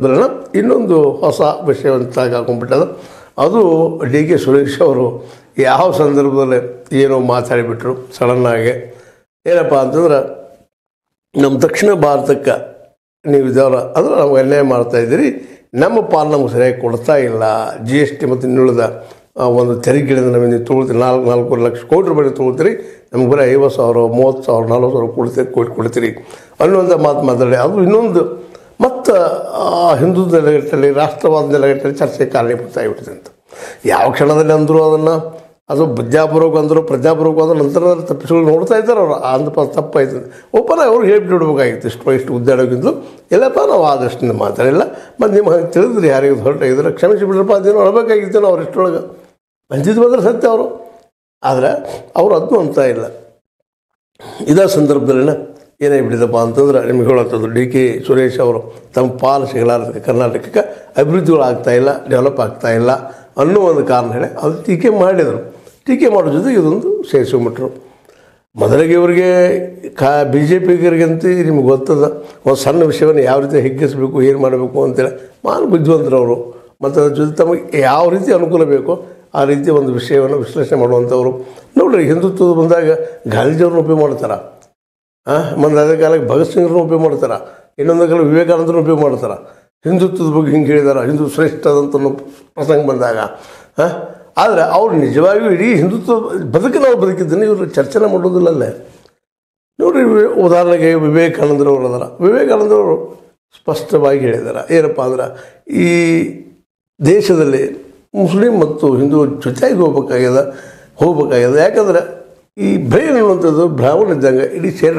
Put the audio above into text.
ಅದರ ಇನ್ನೊಂದು ಹೊಸ ವಿಷಯವಂತ ಹಾಕೊಂಡ್ಬಿಟ್ಟದು. ಅದು ಡಿ ಕೆ ಸುರೇಶ್ ಅವರು ಯಾವ ಸಂದರ್ಭದಲ್ಲಿ ಏನೋ ಮಾತಾಡಿಬಿಟ್ರು ಸಡನ್ನಾಗಿ. ಏನಪ್ಪ ಅಂತಂದ್ರೆ, ನಮ್ಮ ದಕ್ಷಿಣ ಭಾರತಕ್ಕೆ ನೀವು ಇದ್ದವ್ರ ಅಂದ್ರೆ ನಮ್ಗೆ ಅನ್ಯಾಯ ಮಾಡ್ತಾಯಿದ್ದೀರಿ, ನಮ್ಮ ಪಾಲು ನಮ್ಗೆ ಸರಿಯಾಗಿ ಕೊಡ್ತಾ ಇಲ್ಲ, ಜಿ ಎಸ್ ಟಿ ಮತ್ತು ಇನ್ನುಳಿದ ಒಂದು ತೆರಿಗೆಗಳಿಂದ ನಮಗೆ ನೀವು ತೊಗೊಳ್ತೀರಿ, 4 ಲಕ್ಷ ಕೋಟಿ ರೂಪಾಯಿ ತೊಗೊಳ್ತೀರಿ, ನಮ್ಗೆ ಬರೀ 50,000 30,000 40,000 ಕೊಡ್ತೀರಿ ಅನ್ನುವಂಥ ಮಾತಾಡಿ. ಅದು ಇನ್ನೊಂದು ಮತ್ತು ಹಿಂದೂ ನೆಲೆಗಟ್ಟಲ್ಲಿ ರಾಷ್ಟ್ರವಾದ ನೆಲೆಗಟ್ಟಲ್ಲಿ ಚರ್ಚೆಗೆ ಕಾರಣೀಭೂತ ಆಗಿಬಿಟ್ಟಿದೆ ಅಂತ. ಯಾವ ಕ್ಷಣದಲ್ಲಿ ಅಂದರು ಅದನ್ನು, ಅದು ಪ್ರಜಾಪೂರ್ವಕ ಅಂದರು, ಪ್ರಜಾಪೂರ್ವಕ ಆದ ನಂತರ ತಪ್ಪಿಸ್ಕೊಂಡು ನೋಡ್ತಾ ಇದ್ದಾರೆ ಅವರು. ಅಂದ ತಪ್ಪಾಯ್ತು ಓಪನ್ ಅವ್ರು ಹೇಳ್ಬಿಡ್ಬೇಕಾಗಿತ್ತು. ಇಷ್ಟು ಉದ್ದಾಡೋಗಿದ್ದು ಎಲ್ಲಪ್ಪ ನಾವು ಆದಷ್ಟು ಮಾತಾಡಿಲ್ಲ, ಮತ್ತು ನಿಮ್ಮ ಹಂಗೆ ತಿಳಿದ್ರಿ ಯಾರಿಗೆ ಹೊರಟಾಗಿದ್ರೆ ಕ್ಷಮಿಸಿ ಬಿಡ್ರಪ್ಪ ಅದೇನೋ ಅಳಬೇಕಾಗಿತ್ತು ನಾವು ಅವರಿಷ್ಟೊಳಗೆ ಅಂತಿದ್ದು ಬಂದರೆ ಸತ್ಯ ಅವರು. ಆದರೆ ಅವರು ಅದನ್ನು ಅಂತ ಇಲ್ಲ. ಇದೇ ಸಂದರ್ಭದಲ್ಲಿ ಏನಾಗಿಬಿಟ್ಟಿದಪ್ಪ ಅಂತಂದ್ರೆ ನಿಮ್ಗೆ ಹೇಳುವಂಥದ್ದು, ಡಿ ಕೆ ಸುರೇಶ್ ಅವರು ತಮ್ಮ ಪಾಲು ಸಿಗಲಾರದಕ್ಕೆ ಕರ್ನಾಟಕಕ್ಕೆ ಅಭಿವೃದ್ಧಿಗಳು ಆಗ್ತಾಯಿಲ್ಲ, ಡೆವಲಪ್ ಆಗ್ತಾಯಿಲ್ಲ ಅನ್ನೋ ಒಂದು ಕಾರಣ ಹೇಳಿ ಅದು ಟೀಕೆ ಮಾಡಿದರು. ಟೀಕೆ ಮಾಡೋ ಜೊತೆಗೆ ಇದೊಂದು ಸೇರಿಸ್ಕೊಂಬಿಟ್ರು. ಮೊದಲಿಗೆ ಇವರಿಗೆ ಬಿ ಜೆ ಪಿಗರಿಗಂತ ನಿಮ್ಗೆ ಗೊತ್ತದ ಒಂದು ಸಣ್ಣ ವಿಷಯವನ್ನು ಯಾವ ರೀತಿ ಹಿಗ್ಗಿಸಬೇಕು, ಏನು ಮಾಡಬೇಕು ಅಂತೇಳಿ ಬುದ್ಧಿವಂತರವರು. ಮತ್ತು ಅದ್ರ ಜೊತೆ ತಮಗೆ ಯಾವ ರೀತಿ ಅನುಕೂಲ ಬೇಕೋ ಆ ರೀತಿ ಒಂದು ವಿಷಯವನ್ನು ವಿಶ್ಲೇಷಣೆ ಮಾಡುವಂಥವ್ರು. ನೋಡಿರಿ, ಹಿಂದುತ್ವದ ಬಂದಾಗ ಗಾಂಧೀಜಿಯವ್ರನ್ನ ಉಪಯೋಗ ಮಾಡ್ತಾರೆ, ಮತ್ತು ಅದೇ ಕಾಲಕ್ಕೆ ಭಗತ್ ಸಿಂಗ್ರನ್ನ ಉಪಯೋಗ ಮಾಡ್ತಾರೆ, ಇನ್ನೊಂದು ಕಾಲ ವಿವೇಕಾನಂದರನ್ನ ಉಪಯೋಗ ಮಾಡ್ತಾರೆ. ಹಿಂದುತ್ವದ ಬಗ್ಗೆ ಹಿಂಗೆ ಹೇಳಿದಾರೆ, ಹಿಂದೂ ಶ್ರೇಷ್ಠದಂತ ಪ್ರಸಂಗ ಬಂದಾಗ. ಆದರೆ ಅವ್ರು ನಿಜವಾಗಿಯೂ ಇಡೀ ಹಿಂದುತ್ವ ಬದುಕು ನಾವು ಬದುಕಿದ್ದನ್ನು ಇವರು ಚರ್ಚೆ ಮಾಡೋದಿಲ್ಲಲ್ಲೇ. ನೋಡಿರಿ, ಉದಾಹರಣೆಗೆ ವಿವೇಕಾನಂದರವರು ಅದರ ವಿವೇಕಾನಂದರವರು ಸ್ಪಷ್ಟವಾಗಿ ಹೇಳಿದ್ದಾರೆ ಏನಪ್ಪ ಅಂದ್ರೆ, ಈ ದೇಶದಲ್ಲಿ ಮುಸ್ಲಿಂ ಮತ್ತು ಹಿಂದೂ ಜೊತೆಯಾಗಿ ಹೋಗ್ಬೇಕಾಗ್ಯದ. ಯಾಕಂದರೆ ಈ ಬ್ರೈನ್ ಅನ್ನುವಂಥದ್ದು ಬ್ರಾಹ್ಮಣ ಇದ್ದಂಗೆ ಇಡೀ ಸೇರಿ